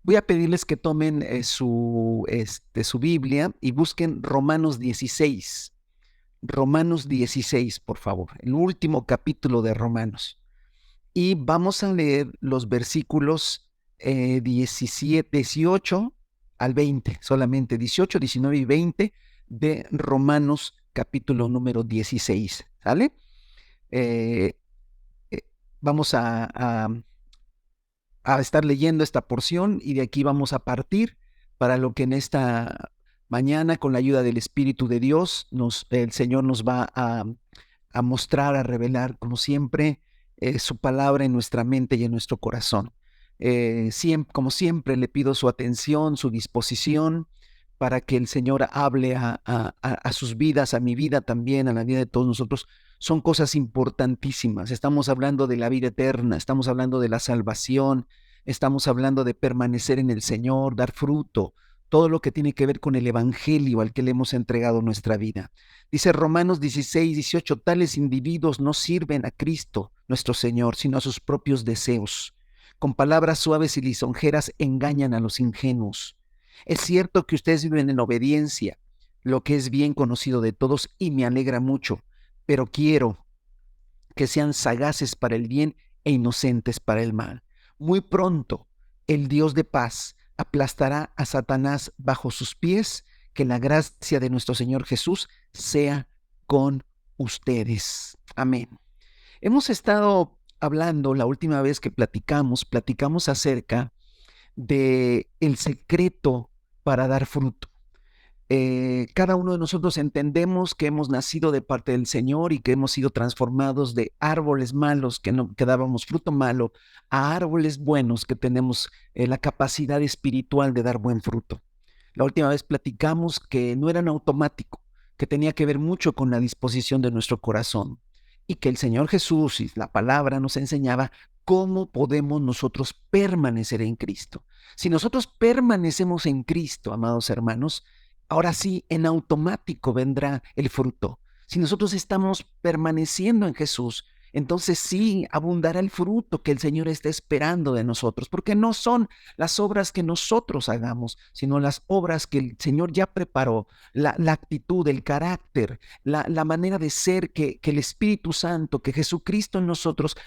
Voy a pedirles que tomen su Biblia y busquen Romanos 16. Romanos 16, por favor, el último capítulo de Romanos. Y vamos a leer los versículos 17, 18 al 20, solamente 18, 19 y 20 de Romanos capítulo número 16. ¿Sale? Eh, eh, vamos a estar leyendo esta porción y de aquí vamos a partir para lo que en esta mañana, con la ayuda del Espíritu de Dios, el Señor nos va a mostrar, a revelar, como siempre, su palabra en nuestra mente y en nuestro corazón. Como siempre, le pido su atención, su disposición, para que el Señor hable a sus vidas, a mi vida también, a la vida de todos nosotros. Son cosas importantísimas. Estamos hablando de la vida eterna, estamos hablando de la salvación, estamos hablando de permanecer en el Señor, dar fruto, todo lo que tiene que ver con el Evangelio al que le hemos entregado nuestra vida. Dice Romanos 16, 18, tales individuos no sirven a Cristo, nuestro Señor, sino a sus propios deseos. Con palabras suaves y lisonjeras engañan a los ingenuos. Es cierto que ustedes viven en obediencia, lo que es bien conocido de todos y me alegra mucho, pero quiero que sean sagaces para el bien e inocentes para el mal. Muy pronto el Dios de paz aplastará a Satanás bajo sus pies. Que la gracia de nuestro Señor Jesús sea con ustedes. Amén. Hemos estado hablando, la última vez que platicamos acerca de el secreto para dar fruto. Cada uno de nosotros entendemos que hemos nacido de parte del Señor y que hemos sido transformados de árboles malos que dábamos fruto malo a árboles buenos que tenemos la capacidad espiritual de dar buen fruto. La última vez platicamos que no era en automático, que tenía que ver mucho con la disposición de nuestro corazón y que el Señor Jesús y la palabra nos enseñaba cómo podemos nosotros permanecer en Cristo. Si nosotros permanecemos en Cristo, amados hermanos, ahora sí, en automático vendrá el fruto. Si nosotros estamos permaneciendo en Jesús, entonces sí abundará el fruto que el Señor está esperando de nosotros, porque no son las obras que nosotros hagamos, sino las obras que el Señor ya preparó, la actitud, el carácter, la manera de ser que el Espíritu Santo, que Jesucristo en nosotros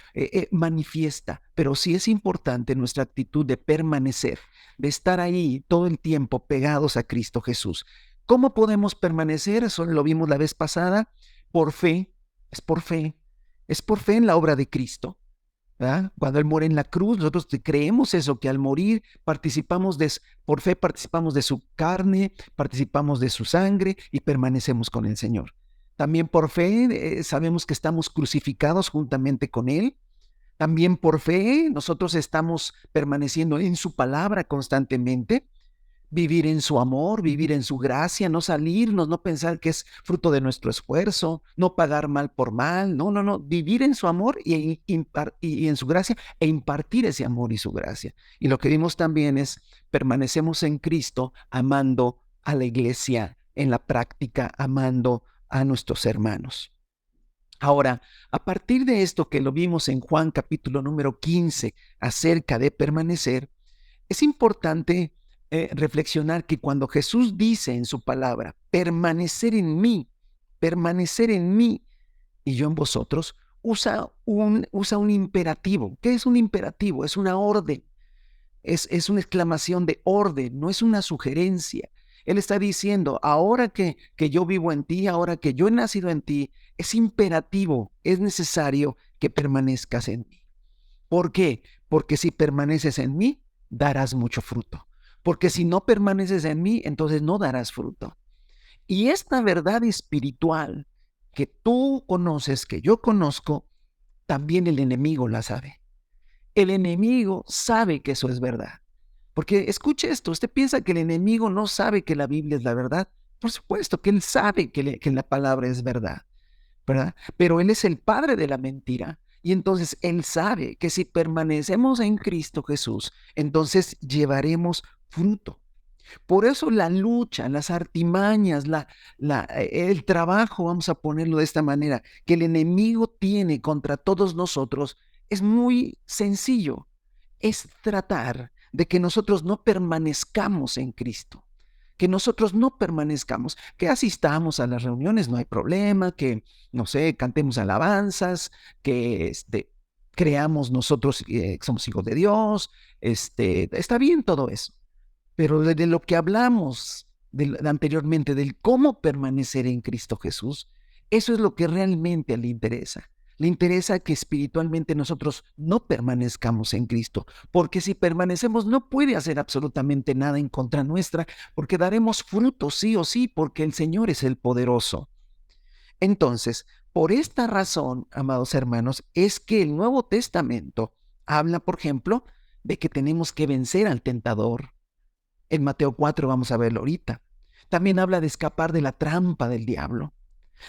manifiesta. Pero sí es importante nuestra actitud de permanecer, de estar ahí todo el tiempo pegados a Cristo Jesús. ¿Cómo podemos permanecer? Eso lo vimos la vez pasada. Por fe, es por fe. Es por fe en la obra de Cristo. ¿Verdad? Cuando Él muere en la cruz, nosotros creemos eso, que al morir por fe participamos de su carne, participamos de su sangre y permanecemos con el Señor. También por fe sabemos que estamos crucificados juntamente con Él. También por fe nosotros estamos permaneciendo en su palabra constantemente, vivir en su amor, vivir en su gracia, no salirnos, no pensar que es fruto de nuestro esfuerzo, no pagar mal por mal, no, vivir en su amor y en su gracia e impartir ese amor y su gracia. Y lo que vimos también es permanecemos en Cristo amando a la iglesia en la práctica, amando a nuestros hermanos. Ahora, a partir de esto que lo vimos en Juan capítulo número 15 acerca de permanecer, es importante reflexionar que cuando Jesús dice en su palabra, permanecer en mí y yo en vosotros, usa un imperativo. ¿Qué es un imperativo? Es una orden, es una exclamación de orden, no es una sugerencia. Él está diciendo, ahora que yo vivo en ti, ahora que yo he nacido en ti, es imperativo, es necesario que permanezcas en mí. ¿Por qué? Porque si permaneces en mí, darás mucho fruto. Porque si no permaneces en mí, entonces no darás fruto. Y esta verdad espiritual que tú conoces, que yo conozco, también el enemigo la sabe. El enemigo sabe que eso es verdad. Porque escuche esto, usted piensa que el enemigo no sabe que la Biblia es la verdad. Por supuesto que él sabe que la palabra es verdad, ¿verdad? Pero él es el padre de la mentira. Y entonces él sabe que si permanecemos en Cristo Jesús, entonces llevaremos fruto. Por eso la lucha, las artimañas, el trabajo, vamos a ponerlo de esta manera, que el enemigo tiene contra todos nosotros es muy sencillo. Es tratar de que nosotros no permanezcamos en Cristo, que nosotros no permanezcamos, que asistamos a las reuniones, no hay problema, que, no sé, cantemos alabanzas, que creamos nosotros que somos hijos de Dios, está bien todo eso, pero de lo que hablamos anteriormente, del cómo permanecer en Cristo Jesús, eso es lo que realmente le interesa. Le interesa que espiritualmente nosotros no permanezcamos en Cristo, porque si permanecemos no puede hacer absolutamente nada en contra nuestra, porque daremos frutos sí o sí, porque el Señor es el poderoso. Entonces, por esta razón, amados hermanos, es que el Nuevo Testamento habla, por ejemplo, de que tenemos que vencer al tentador. En Mateo 4 vamos a verlo ahorita. También habla de escapar de la trampa del diablo.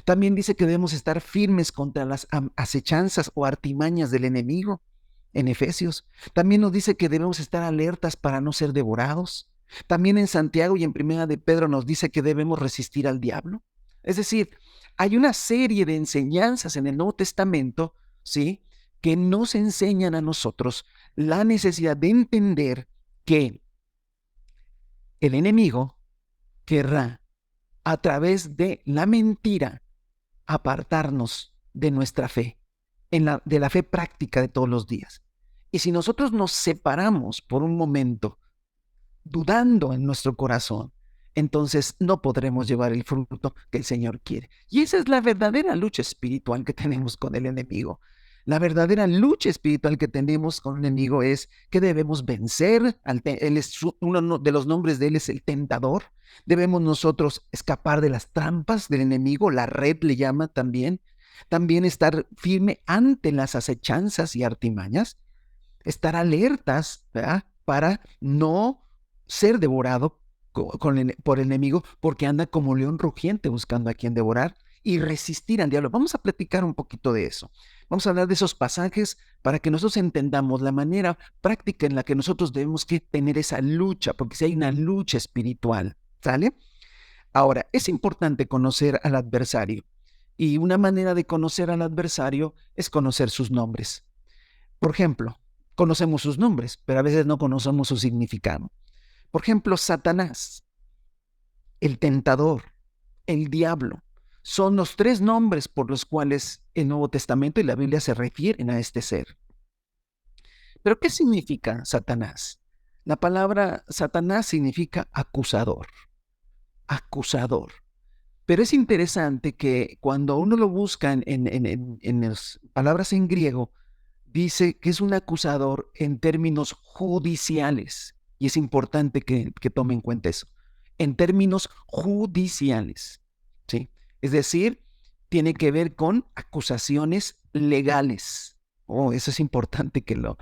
También dice que debemos estar firmes contra las acechanzas o artimañas del enemigo en Efesios. También nos dice que debemos estar alertas para no ser devorados. También en Santiago y en Primera de Pedro nos dice que debemos resistir al diablo. Es decir, hay una serie de enseñanzas en el Nuevo Testamento, ¿sí?, que nos enseñan a nosotros la necesidad de entender que el enemigo querrá, a través de la mentira, apartarnos de nuestra fe, de la fe práctica de todos los días. Y si nosotros nos separamos por un momento, dudando en nuestro corazón, entonces no podremos llevar el fruto que el Señor quiere. Y esa es la verdadera lucha espiritual que tenemos con el enemigo. La verdadera lucha espiritual que tenemos con el enemigo es que debemos vencer. Él es uno de los nombres de él es el tentador. Debemos nosotros escapar de las trampas del enemigo, la red le llama también. También estar firme ante las acechanzas y artimañas. Estar alertas, ¿verdad?, para no ser devorado por el enemigo, porque anda como león rugiente buscando a quien devorar, y resistir al diablo. Vamos a platicar un poquito de eso. Vamos a hablar de esos pasajes para que nosotros entendamos la manera práctica en la que nosotros debemos que tener esa lucha, porque si hay una lucha espiritual, ¿sale? Ahora, es importante conocer al adversario, y una manera de conocer al adversario es conocer sus nombres. Por ejemplo, conocemos sus nombres, pero a veces no conocemos su significado. Por ejemplo, Satanás, el tentador, el diablo, son los tres nombres por los cuales el Nuevo Testamento y la Biblia se refieren a este ser. ¿Pero qué significa Satanás? La palabra Satanás significa acusador, acusador. Pero es interesante que cuando uno lo busca en las palabras en griego, dice que es un acusador en términos judiciales. Y es importante que tome en cuenta eso. En términos judiciales, ¿sí? Es decir, tiene que ver con acusaciones legales. Oh, eso es importante que lo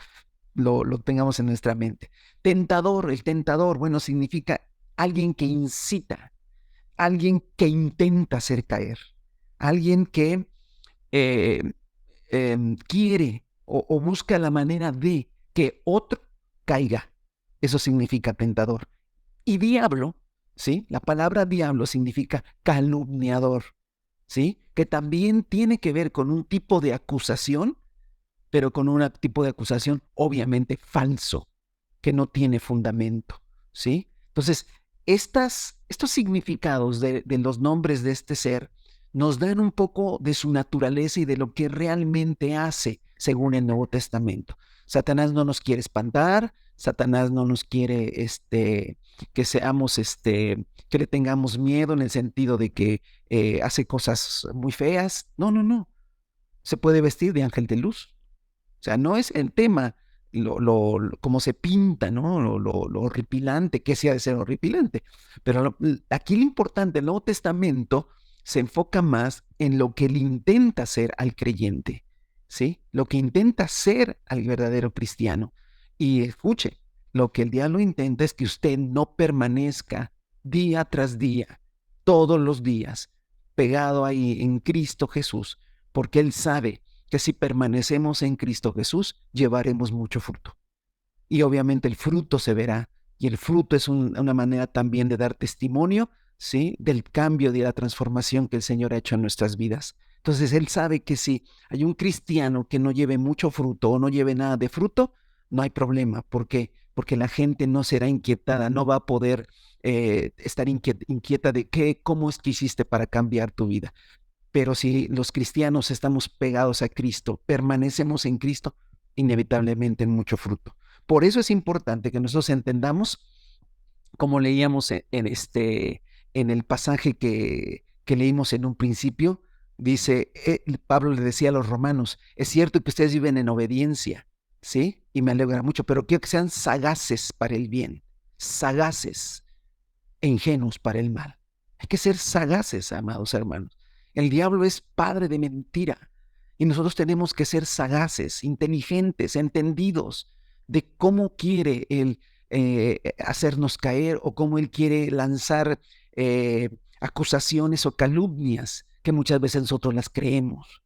tengamos en nuestra mente. Tentador, el tentador, bueno, significa alguien que incita, alguien que intenta hacer caer, alguien que eh, quiere o busca la manera de que otro caiga. Eso significa tentador. Y diablo, ¿sí? La palabra diablo significa calumniador, ¿sí? Que también tiene que ver con un tipo de acusación, pero con un tipo de acusación obviamente falso, que no tiene fundamento, ¿sí? Entonces, estos significados de los nombres de este ser nos dan un poco de su naturaleza y de lo que realmente hace según el Nuevo Testamento. Satanás no nos quiere espantar, Satanás no nos quiere que seamos, que le tengamos miedo en el sentido de que hace cosas muy feas. No, no, no. Se puede vestir de ángel de luz. O sea, no es el tema cómo se pinta, ¿no? Lo horripilante, que sí ha de ser horripilante. Pero aquí lo importante, el Nuevo Testamento se enfoca más en lo que él intenta hacer al creyente, ¿sí? Lo que intenta hacer al verdadero cristiano. Y escuche, lo que el diablo intenta es que usted no permanezca día tras día, todos los días, pegado ahí en Cristo Jesús, porque él sabe que si permanecemos en Cristo Jesús, llevaremos mucho fruto. Y obviamente el fruto se verá, y el fruto es una manera también de dar testimonio, ¿sí?, del cambio, de la transformación que el Señor ha hecho en nuestras vidas. Entonces Él sabe que si hay un cristiano que no lleve mucho fruto o no lleve nada de fruto, no hay problema. ¿Por qué? porque la gente no será inquietada, no va a poder estar inquieta de cómo es que hiciste para cambiar tu vida. Pero si los cristianos estamos pegados a Cristo, permanecemos en Cristo, inevitablemente en mucho fruto. Por eso es importante que nosotros entendamos, como leíamos en el pasaje que leímos en un principio, dice, Pablo le decía a los romanos, es cierto que ustedes viven en obediencia, ¿sí? Y me alegra mucho, pero quiero que sean sagaces para el bien, sagaces e ingenuos para el mal. Hay que ser sagaces, amados hermanos. El diablo es padre de mentira y nosotros tenemos que ser sagaces, inteligentes, entendidos de cómo quiere él hacernos caer o cómo él quiere lanzar acusaciones o calumnias que muchas veces nosotros las creemos.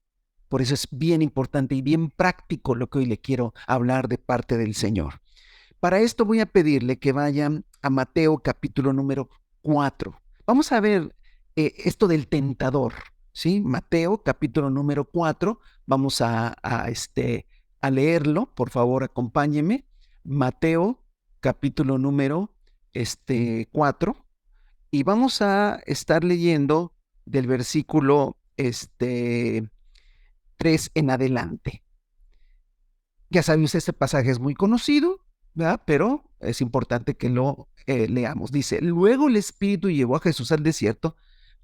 Por eso es bien importante y bien práctico lo que hoy le quiero hablar de parte del Señor. Para esto voy a pedirle que vayan a Mateo capítulo número 4. Vamos a ver esto del tentador, ¿sí? Mateo capítulo número 4. Vamos a leerlo, por favor, acompáñeme. Mateo capítulo número 4. Y vamos a estar leyendo del versículo 3 en adelante. Ya sabe usted, este pasaje es muy conocido, ¿verdad? Pero es importante que lo leamos. Dice, luego el Espíritu llevó a Jesús al desierto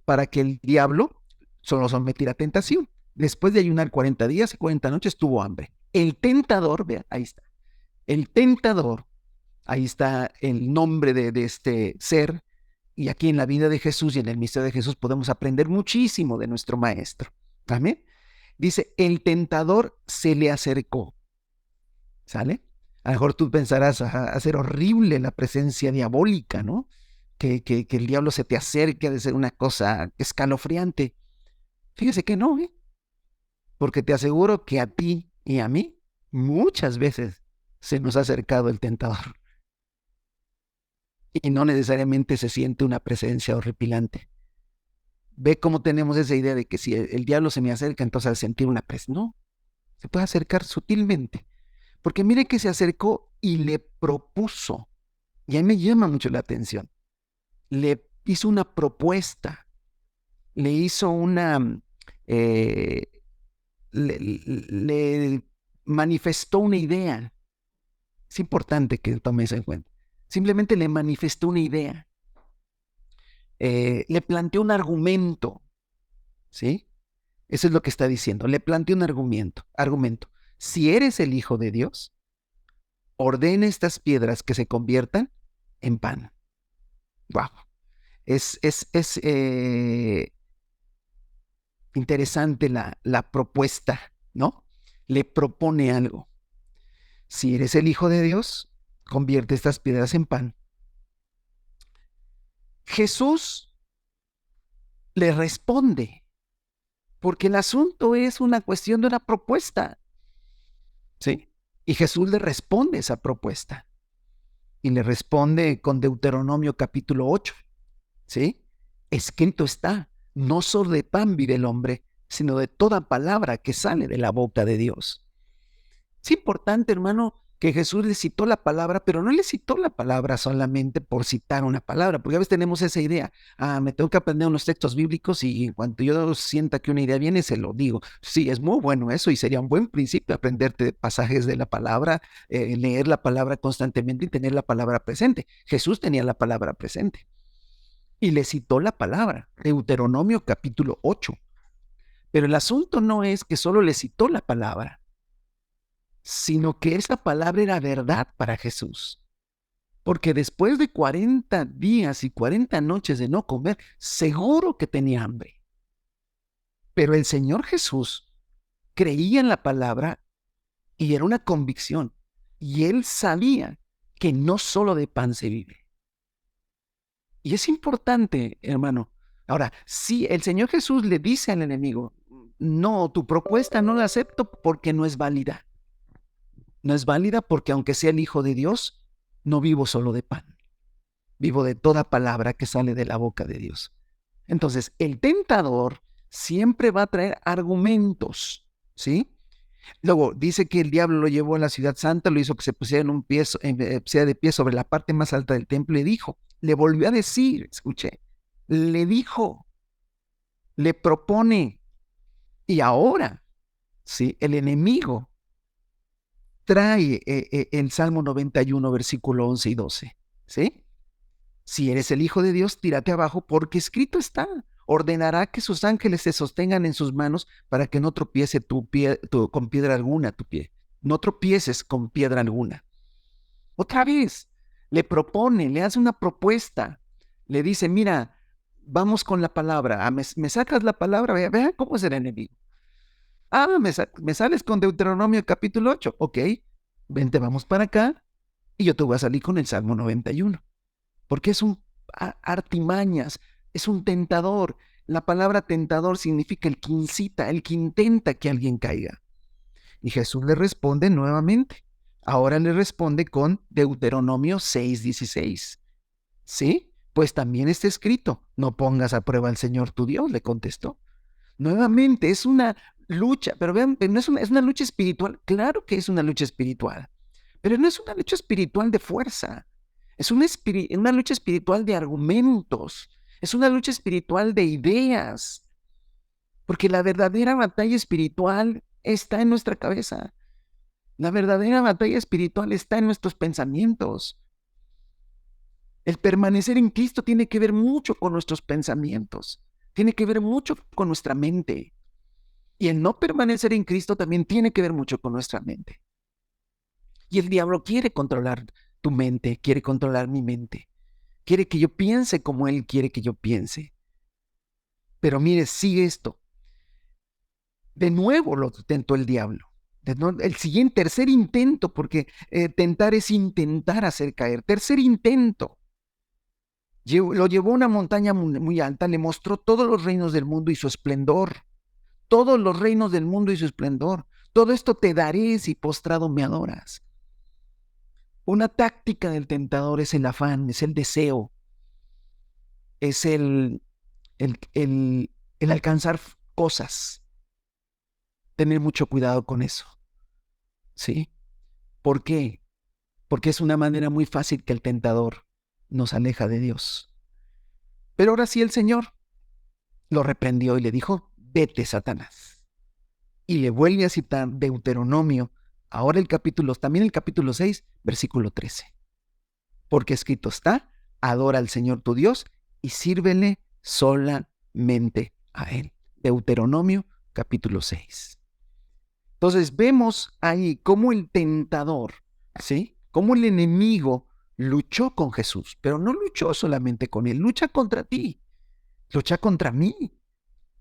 para que el diablo solo sometiera a tentación. Después de ayunar 40 días y 40 noches tuvo hambre. El tentador, vea, ahí está. El tentador, ahí está el nombre de este ser. Y aquí en la vida de Jesús y en el misterio de Jesús podemos aprender muchísimo de nuestro maestro. Amén. Dice, el tentador se le acercó. ¿Sale? A lo mejor tú pensarás, a ser horrible la presencia diabólica, ¿no? Que el diablo se te acerque, ha de ser una cosa escalofriante. Fíjese que no, ¿eh? Porque te aseguro que a ti y a mí muchas veces se nos ha acercado el tentador. Y no necesariamente se siente una presencia horripilante. Ve cómo tenemos esa idea de que si el diablo se me acerca, entonces al sentir una presencia. No, se puede acercar sutilmente. Porque mire que se acercó y le propuso. Y a mí me llama mucho la atención. Le hizo una propuesta, le hizo le manifestó una idea. Es importante que tome eso en cuenta. Simplemente le manifestó una idea. Le planteó un argumento, ¿sí? Eso es lo que está diciendo. Le planteó un argumento. Si eres el Hijo de Dios, ordena estas piedras que se conviertan en pan. Wow. Es interesante la propuesta, ¿no? Le propone algo. Si eres el Hijo de Dios, convierte estas piedras en pan. Jesús le responde, porque el asunto es una cuestión de una propuesta, ¿sí? Y Jesús le responde esa propuesta. Y le responde con Deuteronomio capítulo 8, ¿sí? Escrito está, no solo de pan vive el hombre, sino de toda palabra que sale de la boca de Dios. Es importante, hermano, que Jesús le citó la palabra, pero no le citó la palabra solamente por citar una palabra, porque a veces tenemos esa idea, me tengo que aprender unos textos bíblicos y en cuanto yo sienta que una idea viene, se lo digo. Sí, es muy bueno eso y sería un buen principio aprenderte pasajes de la palabra, leer la palabra constantemente y tener la palabra presente. Jesús tenía la palabra presente y le citó la palabra, Deuteronomio capítulo 8. Pero el asunto no es que solo le citó la palabra, sino que esa palabra era verdad para Jesús. Porque después de 40 días y 40 noches de no comer, seguro que tenía hambre. Pero el Señor Jesús creía en la palabra y era una convicción. Y él sabía que no solo de pan se vive. Y es importante, hermano. Ahora, si el Señor Jesús le dice al enemigo, no, tu propuesta no la acepto porque no es válida. No es válida porque aunque sea el Hijo de Dios, no vivo solo de pan. Vivo de toda palabra que sale de la boca de Dios. Entonces, el tentador siempre va a traer argumentos, ¿sí? Luego dice que el diablo lo llevó a la ciudad santa, lo hizo que se pusiera pusiera de pie sobre la parte más alta del templo y dijo, le volvió a decir, escuché, le dijo, le propone, y ahora, ¿sí? El enemigo trae el Salmo 91, versículo 11 y 12, ¿sí? Si eres el Hijo de Dios, tírate abajo, porque escrito está, ordenará que sus ángeles se sostengan en sus manos para que no tropiece con piedra alguna tu pie. No tropieces con piedra alguna. Otra vez, le propone, le hace una propuesta. Le dice, mira, vamos con la palabra. Me sacas la palabra, vea cómo es el enemigo. Me sales con Deuteronomio capítulo 8. Ok, vente, vamos para acá y yo te voy a salir con el Salmo 91. Porque es un artimañas, es un tentador. La palabra tentador significa el que incita, el que intenta que alguien caiga. Y Jesús le responde nuevamente. Ahora le responde con Deuteronomio 6:16. ¿Sí? Pues también está escrito, no pongas a prueba al Señor tu Dios, le contestó. Nuevamente, es una lucha, pero vean, no es una lucha espiritual. Claro que es una lucha espiritual, pero no es una lucha espiritual de fuerza. Es una lucha espiritual de argumentos. Es una lucha espiritual de ideas. Porque la verdadera batalla espiritual está en nuestra cabeza. La verdadera batalla espiritual está en nuestros pensamientos. El permanecer en Cristo tiene que ver mucho con nuestros pensamientos. Tiene que ver mucho con nuestra mente. Y el no permanecer en Cristo también tiene que ver mucho con nuestra mente. Y el diablo quiere controlar tu mente, quiere controlar mi mente. Quiere que yo piense como Él quiere que yo piense. Pero mire, sigue esto. De nuevo lo tentó el diablo. El siguiente, tercer intento, porque tentar es intentar hacer caer. Tercer intento. Lo llevó a una montaña muy alta, le mostró todos los reinos del mundo y su esplendor. Todos los reinos del mundo y su esplendor. Todo esto te daré si postrado me adoras. Una táctica del tentador es el afán, es el deseo, es el, el, el alcanzar cosas. Tener mucho cuidado con eso, ¿sí? ¿Por qué? Porque es una manera muy fácil que el tentador nos aleja de Dios. Pero ahora sí el Señor lo reprendió y le dijo, vete, Satanás. Y le vuelve a citar Deuteronomio, ahora también el capítulo 6, versículo 13. Porque escrito está, adora al Señor tu Dios y sírvele solamente a Él. Deuteronomio capítulo 6. Entonces vemos ahí cómo el tentador, ¿sí? Cómo el enemigo luchó con Jesús, pero no luchó solamente con Él, lucha contra ti, lucha contra mí,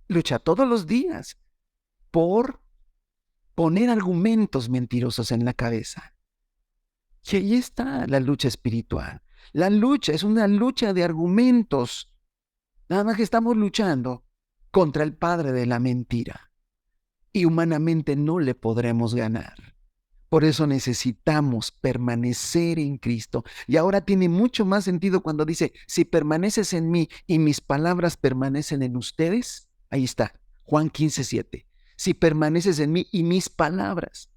lucha todos los días por poner argumentos mentirosos en la cabeza. Y ahí está la lucha espiritual. La lucha es una lucha de argumentos. Nada más que estamos luchando contra el padre de la mentira. Y humanamente no le podremos ganar. Por eso necesitamos permanecer en Cristo. Y ahora tiene mucho más sentido cuando dice, si permaneces en mí y mis palabras permanecen en ustedes, ahí está, Juan 15:7. Si permaneces en mí y mis palabras.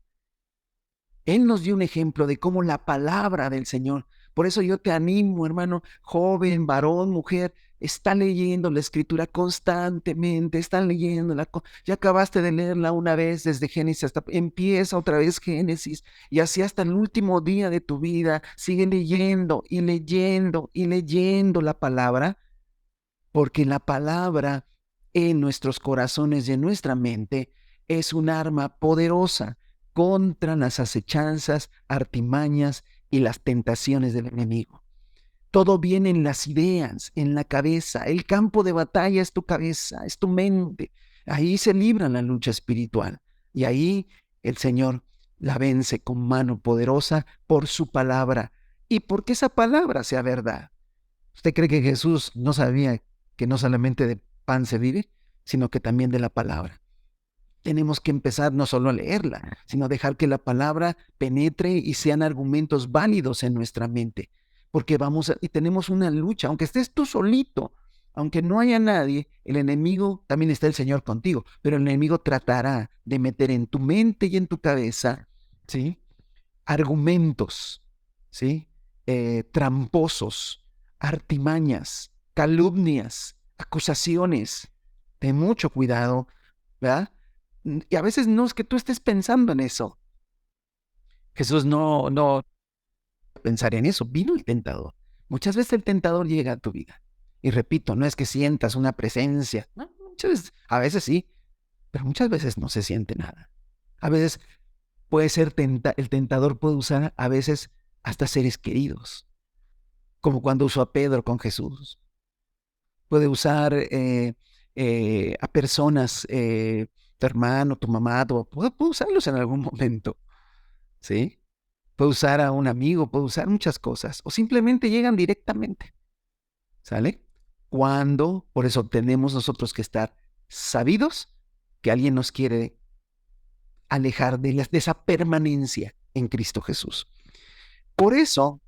Él nos dio un ejemplo de cómo la palabra del Señor. Por eso yo te animo, hermano, joven, varón, mujer, está leyendo la escritura constantemente, está leyéndola. Ya acabaste de leerla una vez desde Génesis hasta empieza otra vez Génesis y así hasta el último día de tu vida. Sigue leyendo y leyendo y leyendo la palabra, porque la palabra en nuestros corazones y en nuestra mente es un arma poderosa contra las acechanzas, artimañas y las tentaciones del enemigo. Todo viene en las ideas, en la cabeza. El campo de batalla es tu cabeza, es tu mente. Ahí se libra la lucha espiritual. Y ahí el Señor la vence con mano poderosa por su palabra y porque esa palabra sea verdad. ¿Usted cree que Jesús no sabía que no solamente de pan se vive, sino que también de la palabra? Tenemos que empezar no solo a leerla, sino a dejar que la palabra penetre y sean argumentos válidos en nuestra mente. Porque y tenemos una lucha, aunque estés tú solito, Aunque no haya nadie, el enemigo, también está el Señor contigo, pero el enemigo tratará de meter en tu mente y en tu cabeza, ¿sí? Argumentos, ¿sí? Tramposos, artimañas, calumnias, acusaciones. Ten mucho cuidado, ¿verdad? Y a veces no es que tú estés pensando en eso. Jesús no pensaría en eso. Vino el tentador. Muchas veces el tentador llega a tu vida. Y repito, no es que sientas una presencia. No, muchas veces, a veces sí, pero muchas veces no se siente nada. A veces puede ser el tentador puede usar a veces hasta seres queridos, como cuando usó a Pedro con Jesús. Puede usar a personas, tu hermano, tu mamá, puede usarlos en algún momento, ¿sí? Puede usar a un amigo, puede usar muchas cosas, o simplemente llegan directamente, ¿sale? Por eso tenemos nosotros que estar sabidos que alguien nos quiere alejar de esa permanencia en Cristo Jesús. Por eso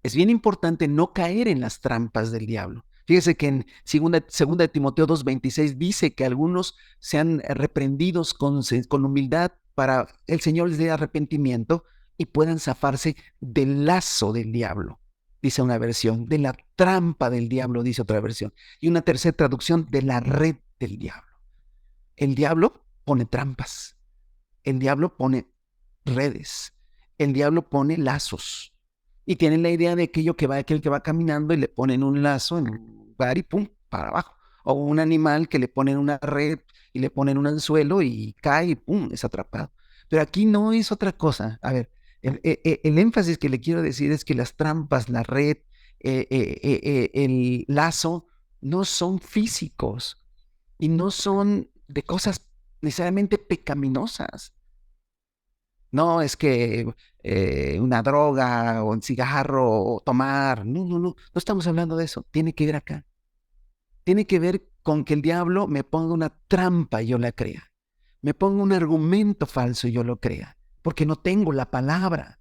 es bien importante no caer en las trampas del diablo. Fíjese que en 2 de Timoteo 2:26 dice que algunos sean reprendidos con humildad para el Señor les dé arrepentimiento y puedan zafarse del lazo del diablo, dice una versión, de la trampa del diablo, dice otra versión. Y una tercera traducción, de la red del diablo. El diablo pone trampas, el diablo pone redes, el diablo pone lazos. Y tienen la idea de aquel que va caminando y le ponen un lazo en un lugar y pum, para abajo. O un animal que le ponen una red y le ponen un anzuelo y cae y pum, es atrapado. Pero aquí no es otra cosa. A ver, el énfasis que le quiero decir es que las trampas, la red, el lazo, no son físicos y no son de cosas necesariamente pecaminosas. No es que una droga o un cigarro o tomar. No estamos hablando de eso. Tiene que ver acá. Tiene que ver con que el diablo me ponga una trampa y yo la crea. Me ponga un argumento falso y yo lo crea. Porque no tengo la palabra,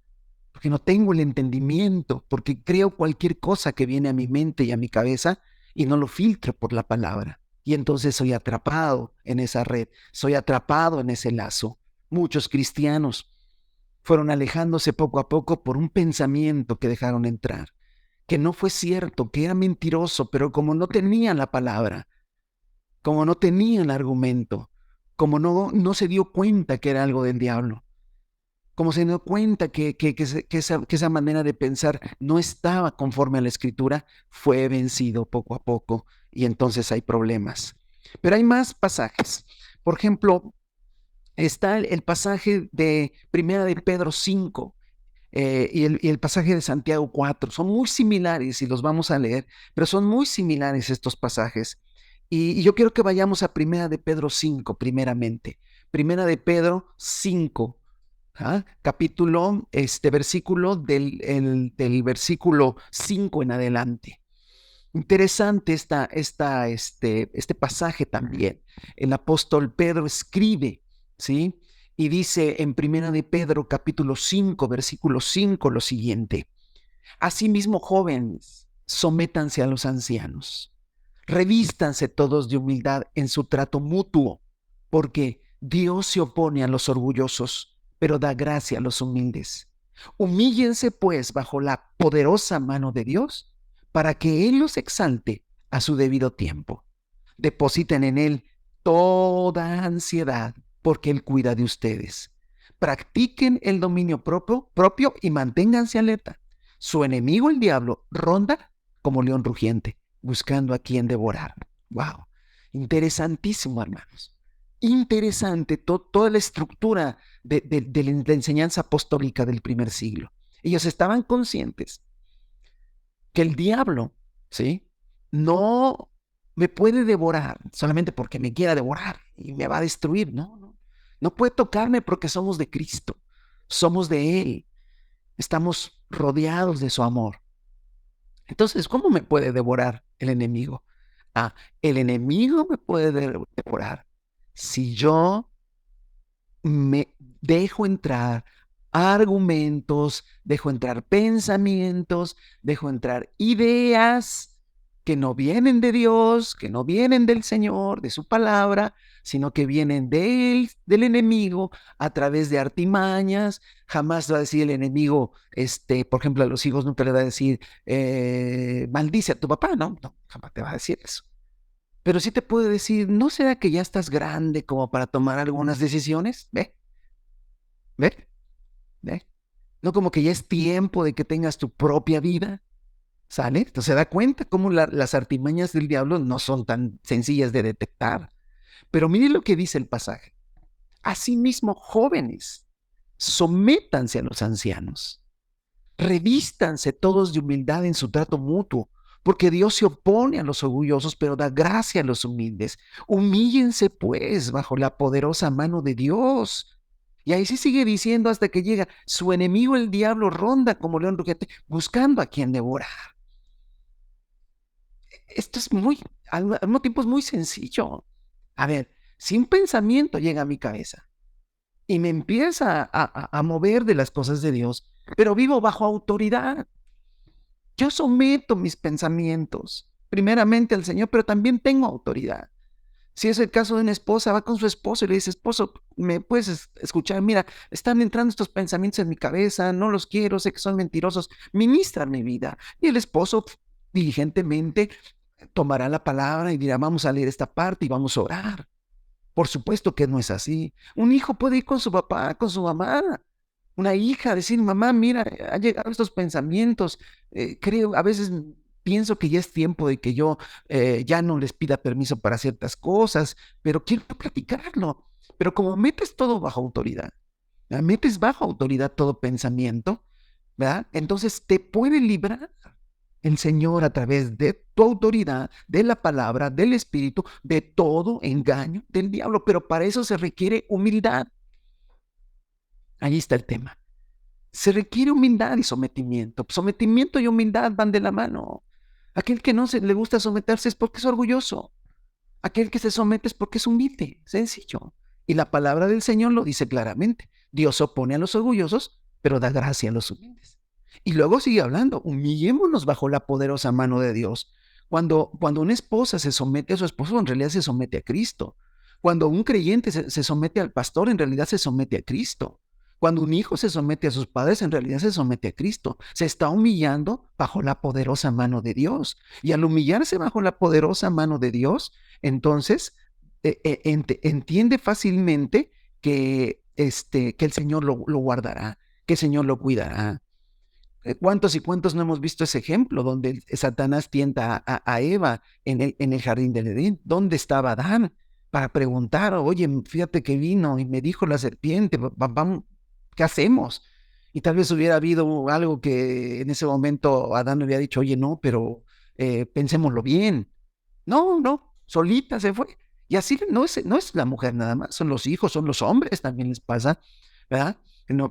porque no tengo el entendimiento, porque creo cualquier cosa que viene a mi mente y a mi cabeza y no lo filtro por la palabra. Y entonces soy atrapado en esa red, soy atrapado en ese lazo. Muchos cristianos fueron alejándose poco a poco por un pensamiento que dejaron entrar, que no fue cierto, que era mentiroso, pero como no tenían la palabra, como no tenían argumento, como no se dio cuenta que era algo del diablo, como se dio cuenta que esa manera de pensar no estaba conforme a la escritura, fue vencido poco a poco y entonces hay problemas. Pero hay más pasajes. Por ejemplo, está el pasaje de Primera de Pedro 5 y el pasaje de Santiago 4. Son muy similares y los vamos a leer, pero son muy similares estos pasajes. Y yo quiero que vayamos a Primera de Pedro 5, primeramente. Primera de Pedro 5, capítulo, versículo del versículo 5 en adelante. Interesante este pasaje también. El apóstol Pedro escribe, ¿sí? Y dice en Primera de Pedro, capítulo 5, versículo 5, lo siguiente. Asimismo, jóvenes, sométanse a los ancianos. Revístanse todos de humildad en su trato mutuo, porque Dios se opone a los orgullosos, pero da gracia a los humildes. Humíllense, pues, bajo la poderosa mano de Dios, para que Él los exalte a su debido tiempo. Depositen en Él toda ansiedad, porque Él cuida de ustedes. Practiquen el dominio propio y manténganse alerta. Su enemigo, el diablo, ronda como león rugiente, buscando a quien devorar. ¡Wow! Interesantísimo, hermanos. Interesante toda la estructura de la enseñanza apostólica del primer siglo. Ellos estaban conscientes que el diablo, ¿sí? No me puede devorar solamente porque me quiera devorar y me va a destruir. No puede tocarme porque somos de Cristo, somos de Él, estamos rodeados de su amor. Entonces, ¿cómo me puede devorar el enemigo? El enemigo me puede devorar si yo me dejo entrar argumentos, dejo entrar pensamientos, dejo entrar ideas, que no vienen de Dios, que no vienen del Señor, de su palabra, sino que vienen de él, del enemigo, a través de artimañas. Jamás va a decir el enemigo, por ejemplo, a los hijos nunca le va a decir, maldice a tu papá, no, no, jamás te va a decir eso. Pero sí te puede decir, ¿no será que ya estás grande como para tomar algunas decisiones? Ve, ve, ve. No como que ya es tiempo de que tengas tu propia vida. ¿Sale? Entonces se da cuenta cómo las artimañas del diablo no son tan sencillas de detectar. Pero mire lo que dice el pasaje. Asimismo, jóvenes, sométanse a los ancianos, revístanse todos de humildad en su trato mutuo, porque Dios se opone a los orgullosos, pero da gracia a los humildes. Humíllense, pues, bajo la poderosa mano de Dios. Y ahí sí sigue diciendo hasta que llega, su enemigo el diablo ronda como león rugiente, buscando a quien devorar. Esto es al mismo tiempo es muy sencillo. A ver, si un pensamiento llega a mi cabeza y me empieza a mover de las cosas de Dios, pero vivo bajo autoridad, yo someto mis pensamientos primeramente al Señor, pero también tengo autoridad. Si es el caso de una esposa, va con su esposo y le dice, esposo, ¿me puedes escuchar? Mira, están entrando estos pensamientos en mi cabeza, no los quiero, sé que son mentirosos, ministra mi vida. Y el esposo diligentemente tomará la palabra y dirá, vamos a leer esta parte y vamos a orar. Por supuesto que no es así. Un hijo puede ir con su papá, con su mamá. Una hija, decir, mamá, mira, han llegado estos pensamientos. Creo, a veces pienso que ya es tiempo de que yo ya no les pida permiso para ciertas cosas, pero quiero platicarlo. Pero como metes todo bajo autoridad, metes bajo autoridad todo pensamiento, ¿verdad? Entonces te puede librar el Señor a través de tu autoridad, de la palabra, del Espíritu, de todo engaño del diablo. Pero para eso se requiere humildad. Ahí está el tema. Se requiere humildad y sometimiento. Sometimiento y humildad van de la mano. Aquel que no le gusta someterse es porque es orgulloso. Aquel que se somete es porque es humilde. Sencillo. Y la palabra del Señor lo dice claramente. Dios opone a los orgullosos, pero da gracia a los humildes. Y luego sigue hablando, humillémonos bajo la poderosa mano de Dios. Cuando una esposa se somete a su esposo, en realidad se somete a Cristo. Cuando un creyente se somete al pastor, en realidad se somete a Cristo. Cuando un hijo se somete a sus padres, en realidad se somete a Cristo. Se está humillando bajo la poderosa mano de Dios. Y al humillarse bajo la poderosa mano de Dios, entonces entiende fácilmente que el Señor lo guardará, que el Señor lo cuidará. ¿Cuántos y cuántos no hemos visto ese ejemplo donde Satanás tienta a Eva en el jardín del Edén? ¿Dónde estaba Adán? Para preguntar, oye, fíjate que vino y me dijo la serpiente, vamos, ¿qué hacemos? Y tal vez hubiera habido algo que en ese momento Adán le había dicho, oye, no, pero pensémoslo bien. No, no, solita se fue. Y así no es la mujer nada más, son los hijos, son los hombres, también les pasa, ¿verdad?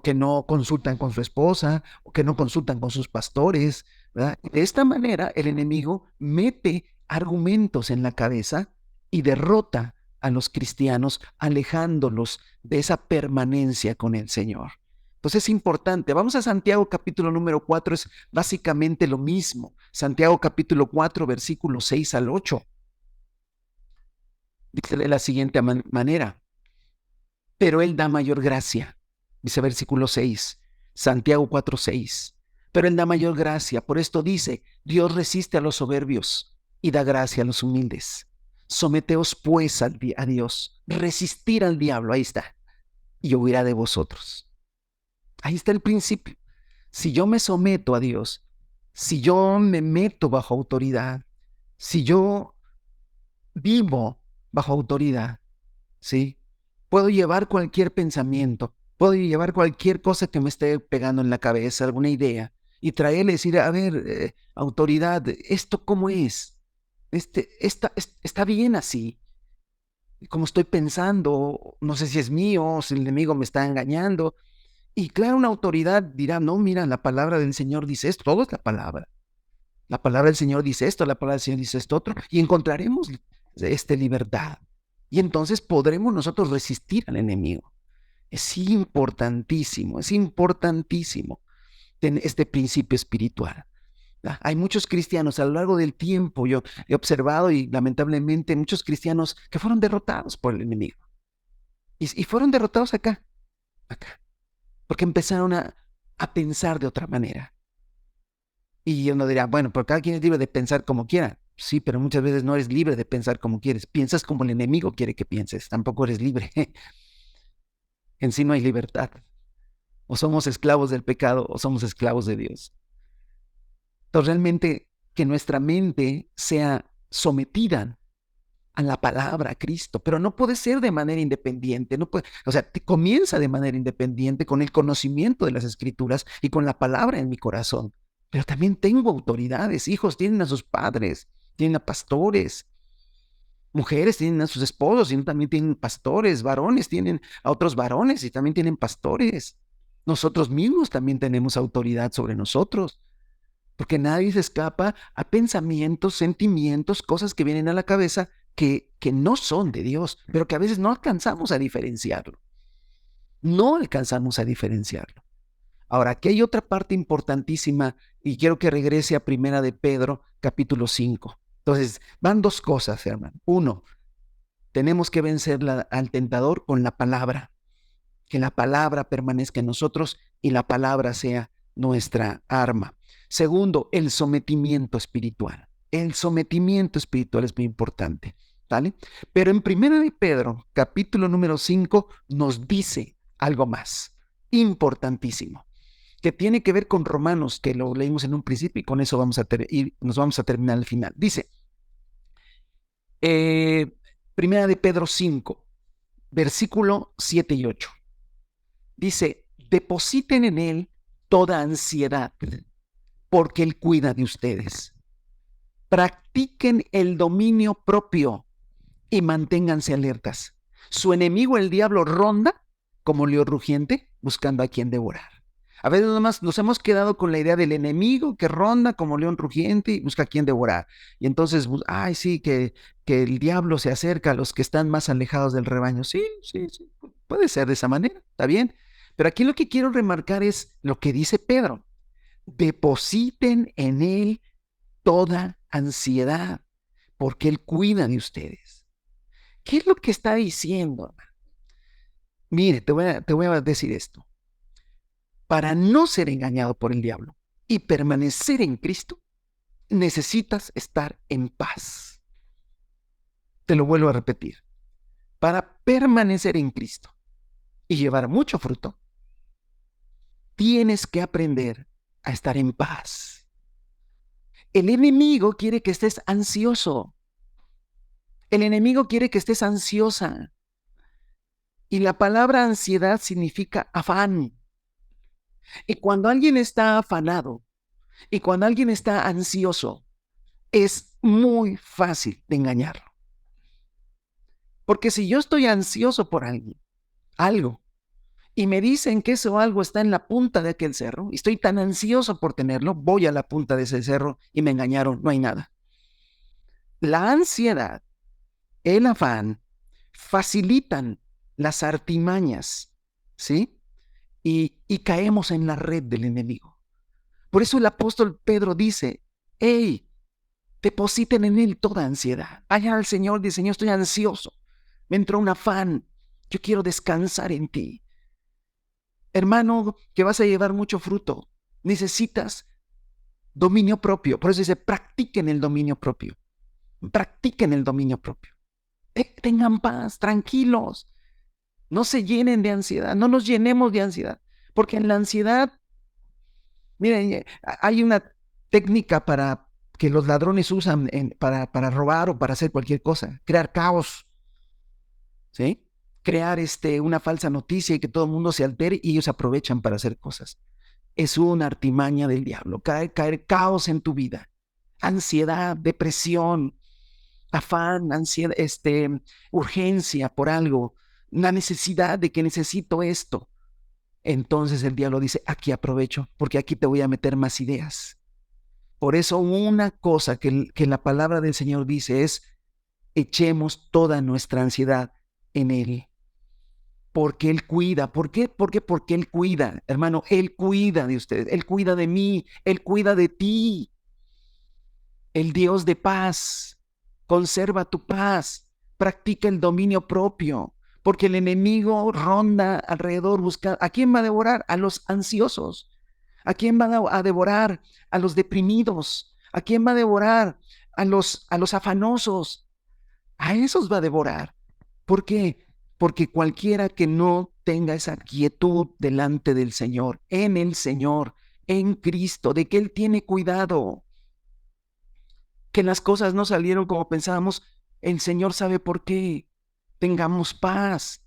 Que no consultan con su esposa o que no consultan con sus pastores, ¿verdad? De esta manera el enemigo mete argumentos en la cabeza y derrota a los cristianos, alejándolos de esa permanencia con el Señor. Entonces es importante. Vamos a Santiago capítulo número 4, es básicamente lo mismo. Santiago capítulo 4, versículos 6 al 8. Dice de la siguiente manera, pero Él da mayor gracia. Dice versículo 6, Santiago 4, 6. Pero Él da mayor gracia. Por esto dice, Dios resiste a los soberbios y da gracia a los humildes. Someteos pues a Dios, resistir al diablo, ahí está, y huirá de vosotros. Ahí está el principio. Si yo me someto a Dios, si yo me meto bajo autoridad, si yo vivo bajo autoridad, ¿sí? Puedo llevar cualquier pensamiento, puedo llevar cualquier cosa que me esté pegando en la cabeza, alguna idea, y traerle y decir, a ver, autoridad, ¿esto cómo es? Está bien así. Como estoy pensando, no sé si es mío, si el enemigo me está engañando. Y claro, una autoridad dirá, no, mira, la palabra del Señor dice esto, todo es la palabra. La palabra del Señor dice esto, la palabra del Señor dice esto otro, y encontraremos libertad. Y entonces podremos nosotros resistir al enemigo. Es importantísimo este principio espiritual. Hay muchos cristianos a lo largo del tiempo, yo he observado y lamentablemente muchos cristianos que fueron derrotados por el enemigo. Y fueron derrotados acá, porque empezaron a pensar de otra manera. Y uno dirá, bueno, pero cada quien es libre de pensar como quiera. Sí, pero muchas veces no eres libre de pensar como quieres. Piensas como el enemigo quiere que pienses. Tampoco eres libre. En sí no hay libertad. O somos esclavos del pecado o somos esclavos de Dios. Entonces realmente que nuestra mente sea sometida a la palabra, a Cristo, pero no puede ser de manera independiente, no puede, o sea, comienza de manera independiente con el conocimiento de las Escrituras y con la palabra en mi corazón, pero también tengo autoridades, hijos tienen a sus padres, tienen a pastores, mujeres tienen a sus esposos y también tienen pastores, varones tienen a otros varones y también tienen pastores. Nosotros mismos también tenemos autoridad sobre nosotros. Porque nadie se escapa a pensamientos, sentimientos, cosas que vienen a la cabeza que no son de Dios, pero que a veces no alcanzamos a diferenciarlo. No alcanzamos a diferenciarlo. Ahora, aquí hay otra parte importantísima y quiero que regrese a Primera de Pedro, capítulo 5. Entonces, van dos cosas, hermano. Uno, tenemos que vencer al tentador con la palabra. Que la palabra permanezca en nosotros y la palabra sea nuestra arma. Segundo, el sometimiento espiritual. El sometimiento espiritual es muy importante, ¿vale? Pero en Primera de Pedro, capítulo número 5, nos dice algo más importantísimo, que tiene que ver con Romanos, que lo leímos en un principio y con eso nos vamos a terminar al final. Dice, Primera de Pedro 5, versículo 7 y 8. Dice, depositen en Él toda ansiedad, porque Él cuida de ustedes. Practiquen el dominio propio y manténganse alertas. Su enemigo, el diablo, ronda como león rugiente buscando a quien devorar. A veces nomás nos hemos quedado con la idea del enemigo que ronda como león rugiente y busca a quien devorar. Y entonces, ay, sí, que el diablo se acerca a los que están más alejados del rebaño. Sí, sí, sí, puede ser de esa manera, está bien. Pero aquí lo que quiero remarcar es lo que dice Pedro. Depositen en Él toda ansiedad, porque Él cuida de ustedes. ¿Qué es lo que está diciendo? Mire, te voy a decir esto. Para no ser engañado por el diablo y permanecer en Cristo, necesitas estar en paz. Te lo vuelvo a repetir. Para permanecer en Cristo y llevar mucho fruto, tienes que aprender a estar en paz. El enemigo quiere que estés ansioso. El enemigo quiere que estés ansiosa. Y la palabra ansiedad significa afán. Y cuando alguien está afanado y cuando alguien está ansioso, es muy fácil de engañarlo. Porque si yo estoy ansioso por algo, y me dicen que eso algo está en la punta de aquel cerro, y estoy tan ansioso por tenerlo, voy a la punta de ese cerro y me engañaron, no hay nada. La ansiedad, el afán, facilitan las artimañas, ¿sí? Y caemos en la red del enemigo. Por eso el apóstol Pedro dice, hey, depositen en él toda ansiedad. Vaya al Señor, dice, Señor, estoy ansioso. Me entró un afán. Yo quiero descansar en ti. Hermano, que vas a llevar mucho fruto. Necesitas dominio propio. Por eso dice, practiquen el dominio propio. Practiquen el dominio propio. Tengan paz, tranquilos. No se llenen de ansiedad. No nos llenemos de ansiedad. Porque en la ansiedad, miren, hay una técnica para que los ladrones usan para robar o para hacer cualquier cosa. Crear caos. ¿Sí? Crear una falsa noticia y que todo el mundo se altere y ellos aprovechan para hacer cosas. Es una artimaña del diablo, caer caos en tu vida, ansiedad, depresión, afán, ansiedad, urgencia por algo, una necesidad de que necesito esto. Entonces el diablo dice, aquí aprovecho, porque aquí te voy a meter más ideas. Por eso una cosa que la palabra del Señor dice es, echemos toda nuestra ansiedad en Él. Porque Él cuida. ¿Por qué? Porque Él cuida, hermano. Él cuida de ustedes. Él cuida de mí. Él cuida de ti. el Dios de paz. Conserva tu paz, practica el dominio propio, porque el enemigo ronda alrededor buscando. ¿A quién va a devorar? A los ansiosos. ¿A quién va a devorar? A los deprimidos. ¿A quién va a devorar? A los afanosos. A esos va a devorar. ¿Por qué? Porque cualquiera que no tenga esa quietud delante del Señor, en Cristo, de que Él tiene cuidado, que las cosas no salieron como pensábamos, el Señor sabe por qué. Tengamos paz,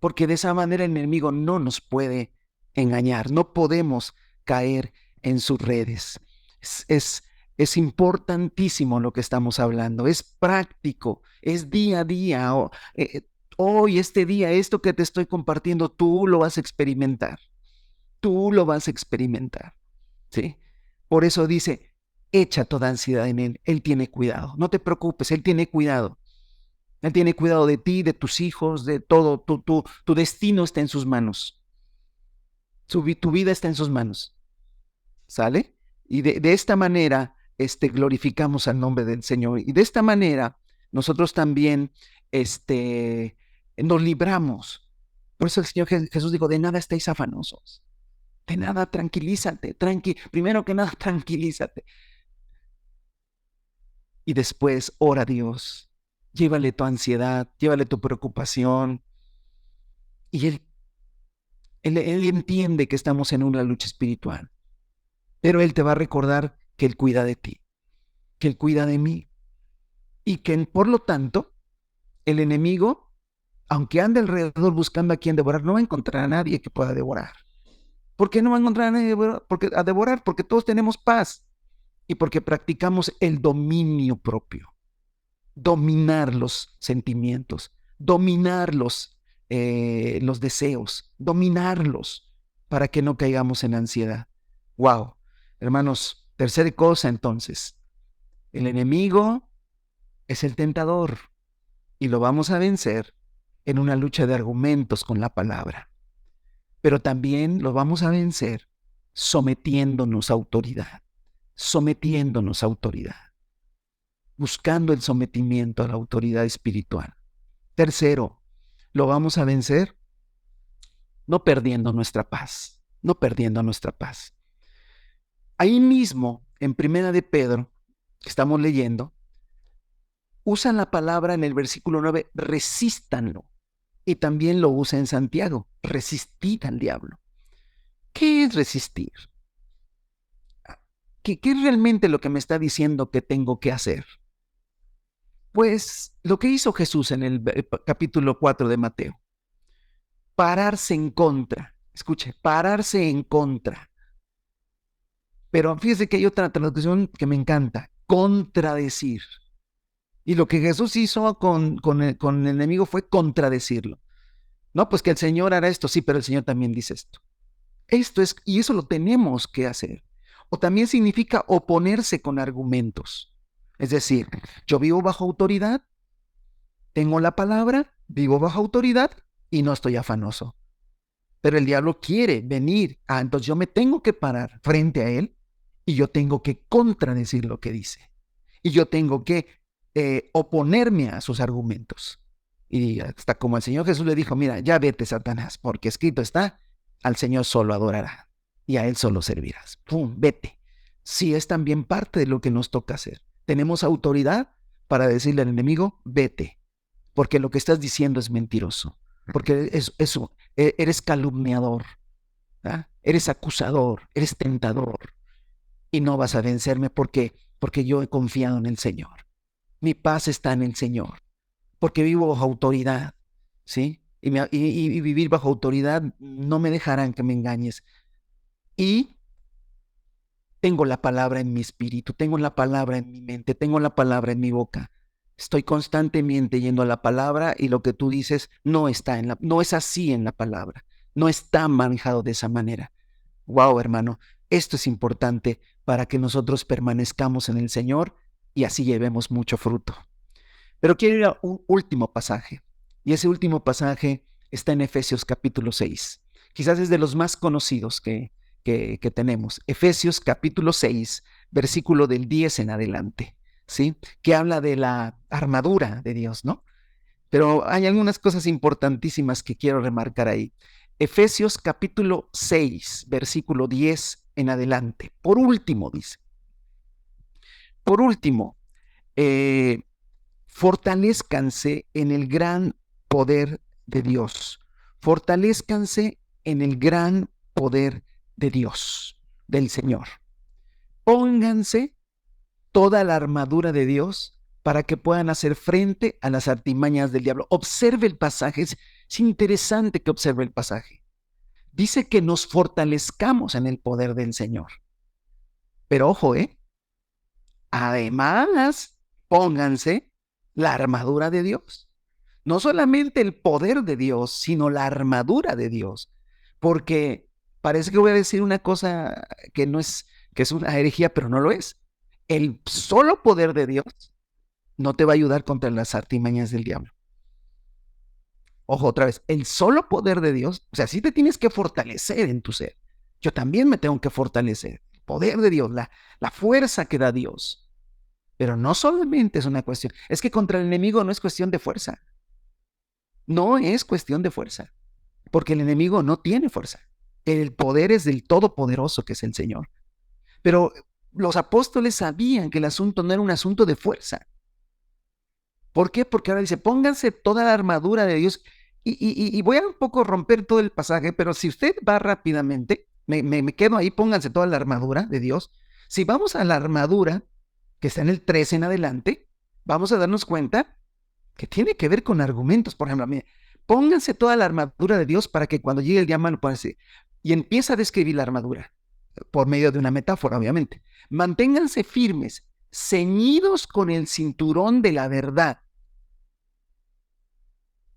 porque de esa manera el enemigo no nos puede engañar, no podemos caer en sus redes. Es importantísimo lo que estamos hablando, es práctico, es día a día. Hoy, este día, esto que te estoy compartiendo, tú lo vas a experimentar, tú lo vas a experimentar, ¿sí? Por eso dice, echa toda ansiedad en Él, Él tiene cuidado, no te preocupes, Él tiene cuidado. Él tiene cuidado de ti, de tus hijos, de todo. Tu destino está en sus manos. Tu vida está en sus manos. ¿Sale? Y de esta manera glorificamos al nombre del Señor. Y de esta manera nosotros también nos libramos. Por eso el Señor Jesús dijo, de nada estéis afanosos. De nada, tranquilízate. Primero que nada, tranquilízate. Y después ora a Dios. Llévale tu ansiedad, llévale tu preocupación. Y Él entiende que estamos en una lucha espiritual, pero Él te va a recordar que Él cuida de ti, que Él cuida de mí, y que por lo tanto, el enemigo, aunque ande alrededor buscando a quien devorar, no va a encontrar a nadie que pueda devorar. ¿Por qué no va a encontrar a nadie a devorar? Porque todos tenemos paz y porque practicamos el dominio propio, dominar los sentimientos, dominar los deseos, dominarlos para que no caigamos en ansiedad. Wow, hermanos, tercera cosa entonces, el enemigo es el tentador y lo vamos a vencer en una lucha de argumentos con la palabra, pero también lo vamos a vencer sometiéndonos a autoridad, buscando el sometimiento a la autoridad espiritual. Tercero, lo vamos a vencer no perdiendo nuestra paz, no perdiendo nuestra paz. Ahí mismo, en Primera de Pedro, que estamos leyendo, usan la palabra en el versículo 9, resístanlo. Y también lo usa en Santiago, resistid al diablo. ¿Qué es resistir? ¿Qué es realmente lo que me está diciendo que tengo que hacer? Pues lo que hizo Jesús en el capítulo 4 de Mateo. Pararse en contra. Escuche, pararse en contra. Pero fíjese que hay otra traducción que me encanta, contradecir. Y lo que Jesús hizo con el enemigo fue contradecirlo. No, pues que el Señor hará esto, sí, pero el Señor también dice esto. Esto es, y eso lo tenemos que hacer. O también significa oponerse con argumentos. Es decir, yo vivo bajo autoridad, tengo la palabra, vivo bajo autoridad y no estoy afanoso. Pero el diablo quiere venir. Entonces yo me tengo que parar frente a él y yo tengo que contradecir lo que dice. Y yo tengo que oponerme a sus argumentos. Y hasta como el Señor Jesús le dijo, mira, ya vete, Satanás, porque escrito está, al Señor solo adorará y a Él solo servirás. ¡Pum! Vete. Sí, es también parte de lo que nos toca hacer. Tenemos autoridad para decirle al enemigo, vete, porque lo que estás diciendo es mentiroso, porque eres calumniador, ¿verdad? Eres acusador, eres tentador, y no vas a vencerme porque yo he confiado en el Señor. Mi paz está en el Señor, porque vivo bajo autoridad, ¿sí? Y vivir bajo autoridad no me dejarán que me engañes. Y tengo la palabra en mi espíritu, tengo la palabra en mi mente, tengo la palabra en mi boca. Estoy constantemente yendo a la palabra y lo que tú dices no es así en la palabra, no está manejado de esa manera. Wow, hermano, esto es importante para que nosotros permanezcamos en el Señor y así llevemos mucho fruto. Pero quiero ir a un último pasaje, y ese último pasaje está en Efesios capítulo 6. Quizás es de los más conocidos que tenemos. Efesios capítulo 6, versículo del 10 en adelante. ¿sí? Que habla de la armadura de Dios, ¿no? Pero hay algunas cosas importantísimas que quiero remarcar ahí. Efesios capítulo 6, versículo 10 en adelante. Por último, dice, por último, eh, fortalezcanse en el gran poder de Dios. Fortalezcanse en el gran poder de Dios, del Señor. Pónganse toda la armadura de Dios para que puedan hacer frente a las artimañas del diablo. Observe el pasaje, es interesante que observe el pasaje. Dice que nos fortalezcamos en el poder del Señor. Pero ojo, además, pónganse la armadura de Dios. No solamente el poder de Dios, sino la armadura de Dios. Porque parece que voy a decir una cosa que no es, que es una herejía, pero no lo es. El solo poder de Dios no te va a ayudar contra las artimañas del diablo. Ojo, otra vez, el solo poder de Dios, o sea, sí te tienes que fortalecer en tu ser. Yo también me tengo que fortalecer. El poder de Dios, la fuerza que da Dios. Pero no solamente es una cuestión, es que contra el enemigo no es cuestión de fuerza. No es cuestión de fuerza, porque el enemigo no tiene fuerza. El poder es del Todopoderoso, que es el Señor. Pero los apóstoles sabían que el asunto no era un asunto de fuerza. ¿Por qué? Porque ahora dice, pónganse toda la armadura de Dios. Y voy a un poco romper todo el pasaje, pero si usted va rápidamente, me quedo ahí, pónganse toda la armadura de Dios. Si vamos a la armadura, que está en el 13 en adelante, vamos a darnos cuenta que tiene que ver con argumentos. Por ejemplo, mire, pónganse toda la armadura de Dios para que cuando llegue el día malo puedan decir, y empieza a describir la armadura, por medio de una metáfora, obviamente. Manténganse firmes, ceñidos con el cinturón de la verdad.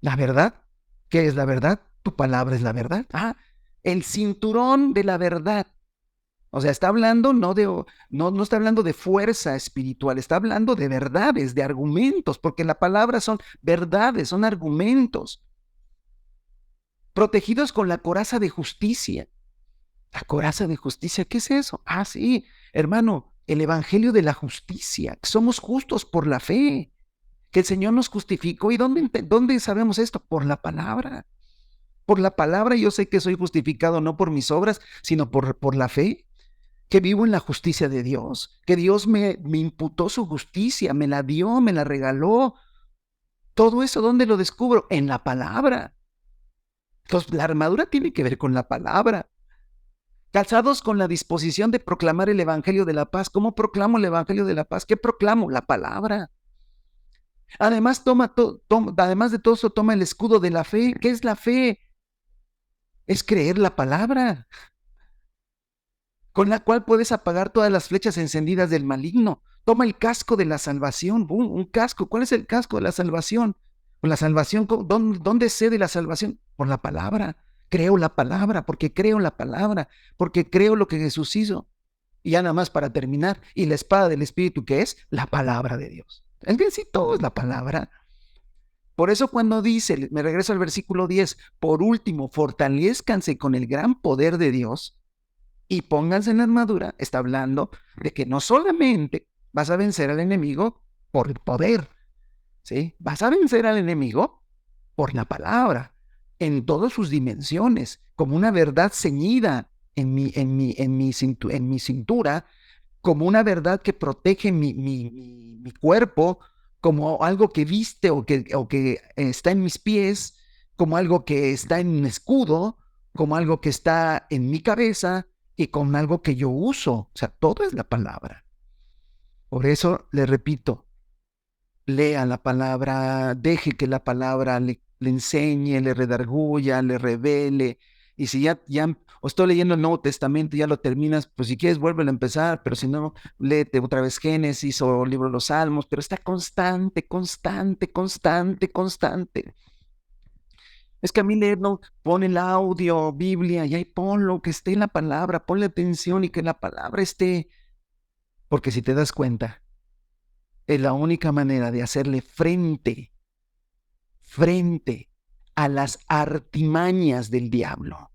¿La verdad? ¿Qué es la verdad? Tu palabra es la verdad. Ah, el cinturón de la verdad. O sea, está hablando no está hablando de fuerza espiritual, está hablando de verdades, de argumentos, porque la palabra son verdades, son argumentos. Protegidos con la coraza de justicia. La coraza de justicia, ¿qué es eso? Ah, sí, hermano, el evangelio de la justicia. Somos justos por la fe, que el Señor nos justificó. ¿Y dónde sabemos esto? Por la palabra. Por la palabra yo sé que soy justificado no por mis obras, sino por la fe, que vivo en la justicia de Dios, que Dios me imputó su justicia, me la dio, me la regaló. Todo eso, ¿dónde lo descubro? En la palabra. Entonces, la armadura tiene que ver con la palabra. Calzados con la disposición de proclamar el Evangelio de la paz. ¿Cómo proclamo el Evangelio de la paz? ¿Qué proclamo? La palabra. Además, además de todo eso, toma el escudo de la fe. ¿Qué es la fe? Es creer la palabra, con la cual puedes apagar todas las flechas encendidas del maligno. Toma el casco de la salvación. Un casco. ¿Cuál es el casco de la salvación? Pues la salvación, ¿dónde sé de la salvación? Por la palabra. Creo la palabra, porque creo la palabra, porque creo lo que Jesús hizo. Y ya nada más para terminar, y la espada del Espíritu, que es la palabra de Dios. Es que sí, todo es la palabra. Por eso cuando dice, me regreso al versículo 10, por último, fortalezcanse con el gran poder de Dios y pónganse en la armadura, está hablando de que no solamente vas a vencer al enemigo por el poder, ¿sí? Vas a vencer al enemigo por la palabra, en todas sus dimensiones, como una verdad ceñida en mi cintura, como una verdad que protege mi cuerpo, como algo que viste o que está en mis pies, como algo que está en un escudo, como algo que está en mi cabeza y con algo que yo uso. O sea, todo es la palabra. Por eso le repito, lea la palabra, deje que la palabra le enseñe, le redarguya, le revele. Y si ya o estoy leyendo el Nuevo Testamento, ya lo terminas, pues si quieres vuélvelo a empezar, pero si no, léete otra vez Génesis o el libro de los Salmos, pero está constante, constante, constante, constante. Es que a mí leer no pone el audio, Biblia, y ahí ponlo, que esté en la palabra, ponle atención y que la palabra esté. Porque si te das cuenta, es la única manera de hacerle frente a las artimañas del diablo.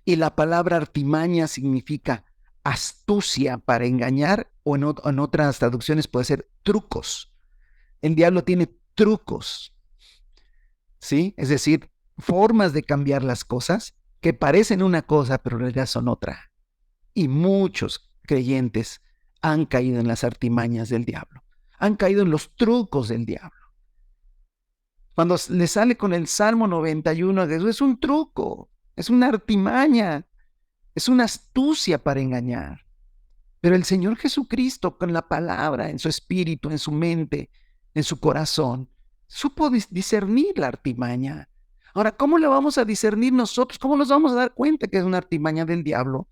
Y la palabra artimaña significa astucia para engañar, o en otras traducciones puede ser trucos. El diablo tiene trucos, ¿sí? Es decir, formas de cambiar las cosas que parecen una cosa, pero en realidad son otra. Y muchos creyentes han caído en las artimañas del diablo, han caído en los trucos del diablo. Cuando le sale con el Salmo 91, eso es un truco, es una artimaña, es una astucia para engañar. Pero el Señor Jesucristo, con la palabra, en su espíritu, en su mente, en su corazón, supo discernir la artimaña. Ahora, ¿cómo la vamos a discernir nosotros? ¿Cómo nos vamos a dar cuenta que es una artimaña del diablo?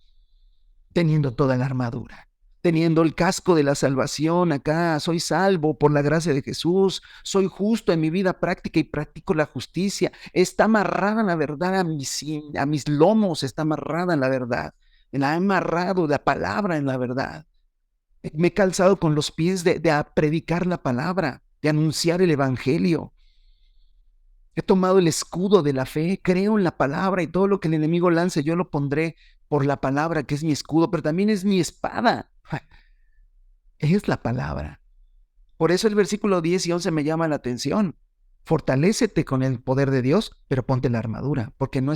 Teniendo toda la armadura, teniendo el casco de la salvación acá, soy salvo por la gracia de Jesús, soy justo en mi vida práctica y practico la justicia, está amarrada la verdad a mis lomos, está amarrada en la verdad, la he amarrado la palabra en la verdad, me he calzado con los pies de predicar la palabra, de anunciar el evangelio. He tomado el escudo de la fe, creo en la palabra y todo lo que el enemigo lance yo lo pondré por la palabra, que es mi escudo, pero también es mi espada. Es la palabra. Por eso el versículo 10 y 11 me llama la atención. Fortalécete con el poder de Dios, pero ponte la armadura, porque no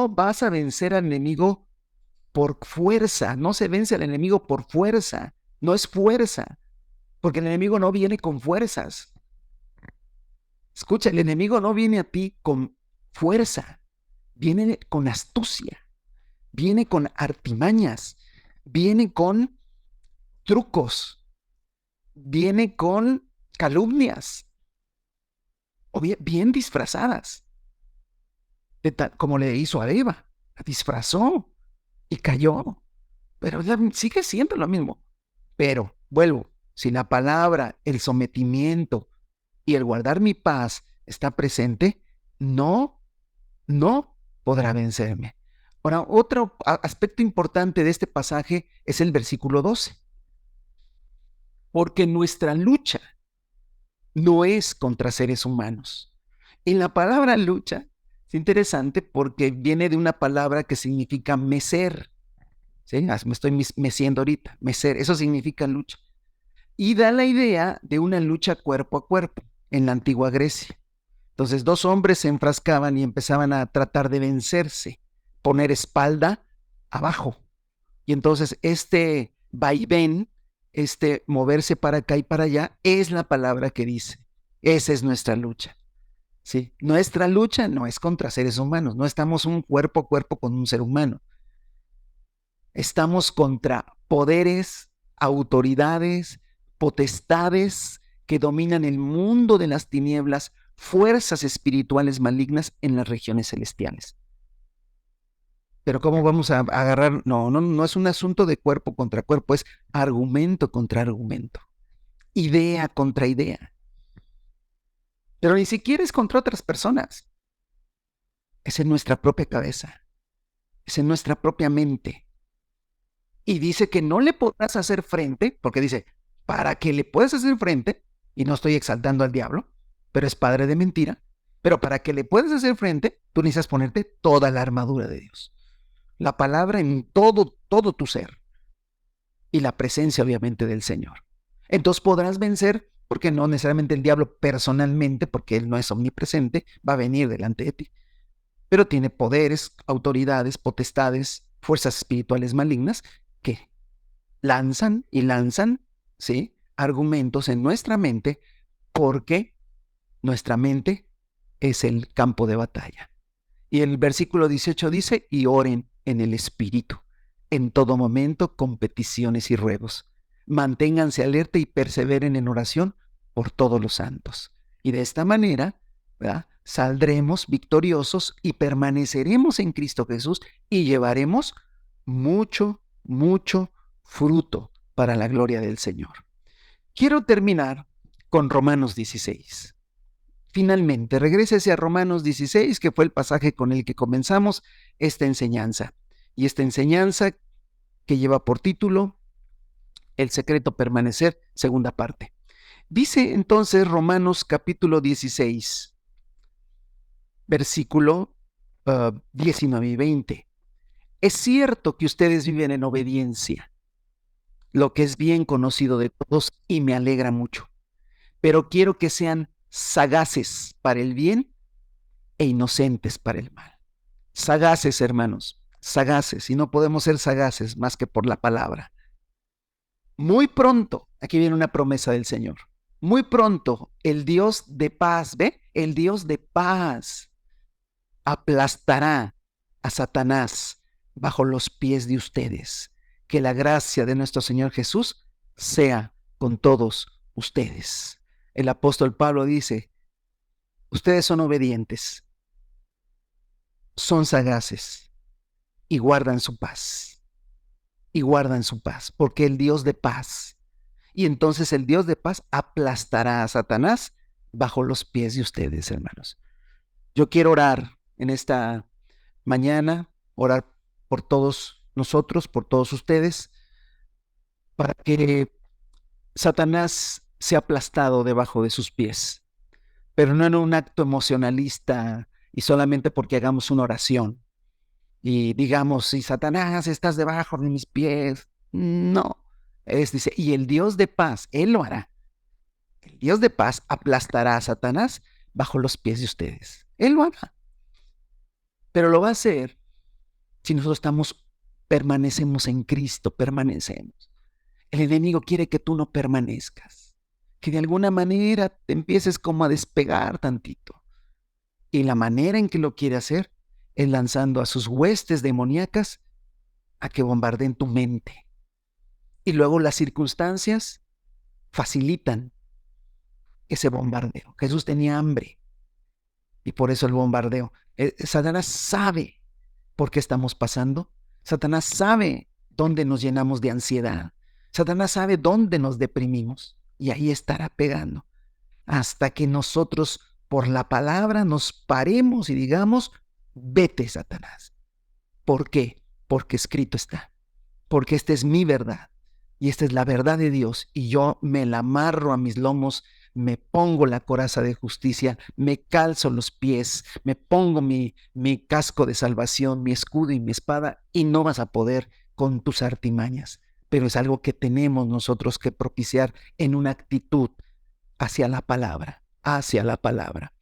vas a vencer al enemigo por fuerza, no se vence al enemigo por fuerza, no es fuerza, porque el enemigo no viene con fuerzas. Escucha, el enemigo no viene a ti con fuerza, viene con astucia, viene con artimañas, viene con trucos, viene con calumnias, o bien disfrazadas, como le hizo a Eva, la disfrazó y cayó, pero sigue siendo lo mismo. Pero, vuelvo, si la palabra, el sometimiento y el guardar mi paz está presente, no podrá vencerme. Ahora, otro aspecto importante de este pasaje es el versículo 12. Porque nuestra lucha no es contra seres humanos. Y la palabra lucha es interesante porque viene de una palabra que significa mecer. ¿Sí? Me estoy meciendo ahorita, mecer, eso significa lucha. Y da la idea de una lucha cuerpo a cuerpo en la antigua Grecia. Entonces, dos hombres se enfrascaban y empezaban a tratar de vencerse, poner espalda abajo. Y entonces este vaivén, este moverse para acá y para allá, es la palabra que dice. Esa es nuestra lucha. ¿Sí? Nuestra lucha no es contra seres humanos, no estamos un cuerpo a cuerpo con un ser humano. Estamos contra poderes, autoridades, potestades que dominan el mundo de las tinieblas, fuerzas espirituales malignas en las regiones celestiales. Pero ¿cómo vamos a agarrar? No es un asunto de cuerpo contra cuerpo, es argumento contra argumento, idea contra idea. Pero ni siquiera es contra otras personas, es en nuestra propia cabeza, es en nuestra propia mente. Y dice que no le podrás hacer frente, porque dice, para que le puedas hacer frente, y no estoy exaltando al diablo, pero es padre de mentira, pero para que le puedas hacer frente, tú necesitas ponerte toda la armadura de Dios. La palabra en todo tu ser. Y la presencia, obviamente, del Señor. Entonces podrás vencer, porque no necesariamente el diablo personalmente, porque él no es omnipresente, va a venir delante de ti. Pero tiene poderes, autoridades, potestades, fuerzas espirituales malignas que lanzan, ¿sí?, argumentos en nuestra mente, porque nuestra mente es el campo de batalla. Y el versículo 18 dice, y oren en el Espíritu, en todo momento con peticiones y ruegos. Manténganse alerta y perseveren en oración por todos los santos. Y de esta manera, ¿verdad?, saldremos victoriosos y permaneceremos en Cristo Jesús y llevaremos mucho fruto para la gloria del Señor. Quiero terminar con Romanos 16. Finalmente, regrésese a Romanos 16, que fue el pasaje con el que comenzamos esta enseñanza. Y esta enseñanza que lleva por título El secreto permanecer, segunda parte. Dice entonces Romanos capítulo 16, versículo 19 y 20. Es cierto que ustedes viven en obediencia, lo que es bien conocido de todos y me alegra mucho, pero quiero que sean sagaces para el bien e inocentes para el mal. Sagaces, hermanos, sagaces, y no podemos ser sagaces más que por la palabra. Muy pronto, aquí viene una promesa del Señor, muy pronto el Dios de paz, ¿ve? El Dios de paz aplastará a Satanás bajo los pies de ustedes. Que la gracia de nuestro Señor Jesús sea con todos ustedes. El apóstol Pablo dice, ustedes son obedientes, son sagaces y guardan su paz. Y guardan su paz, porque el Dios de paz, y entonces el Dios de paz aplastará a Satanás bajo los pies de ustedes, hermanos. Yo quiero orar en esta mañana, orar por todos nosotros, por todos ustedes, para que Satanás sea aplastado debajo de sus pies, pero no en un acto emocionalista y solamente porque hagamos una oración y digamos, si Satanás estás debajo de mis pies. No, dice, y el Dios de paz, Él lo hará. El Dios de paz aplastará a Satanás bajo los pies de ustedes. Él lo hará. Pero lo va a hacer si nosotros permanecemos en Cristo, permanecemos. El enemigo quiere que tú no permanezcas, que de alguna manera te empieces como a despegar tantito. Y la manera en que lo quiere hacer es lanzando a sus huestes demoníacas a que bombardeen tu mente. Y luego las circunstancias facilitan ese bombardeo. Jesús tenía hambre y por eso el bombardeo. Satanás sabe por qué estamos pasando. Satanás sabe dónde nos llenamos de ansiedad. Satanás sabe dónde nos deprimimos y ahí estará pegando. Hasta que nosotros por la palabra nos paremos y digamos, vete, Satanás. ¿Por qué? Porque escrito está. Porque esta es mi verdad y esta es la verdad de Dios y yo me la amarro a mis lomos, me pongo la coraza de justicia, me calzo los pies, me pongo mi casco de salvación, mi escudo y mi espada y no vas a poder con tus artimañas, pero es algo que tenemos nosotros que propiciar en una actitud hacia la palabra, hacia la palabra.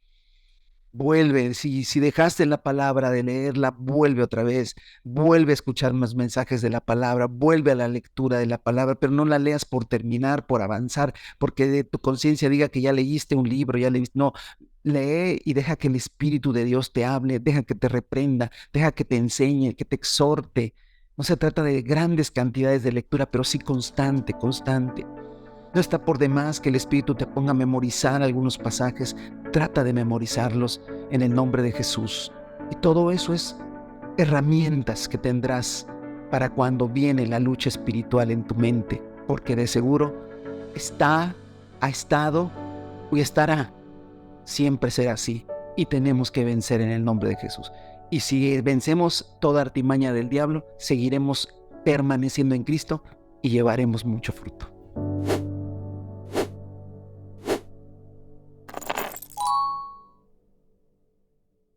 Vuelve, si dejaste la palabra de leerla, vuelve otra vez, vuelve a escuchar más mensajes de la palabra, vuelve a la lectura de la palabra, pero no la leas por terminar, por avanzar, porque de tu conciencia diga que ya leíste un libro, ya leíste, no, lee y deja que el Espíritu de Dios te hable, deja que te reprenda, deja que te enseñe, que te exhorte. No se trata de grandes cantidades de lectura, pero sí constante, constante. No está por demás que el Espíritu te ponga a memorizar algunos pasajes. Trata de memorizarlos en el nombre de Jesús. Y todo eso es herramientas que tendrás para cuando viene la lucha espiritual en tu mente, porque de seguro ha estado y estará. Siempre será así. Y tenemos que vencer en el nombre de Jesús. Y si vencemos toda artimaña del diablo, seguiremos permaneciendo en Cristo y llevaremos mucho fruto.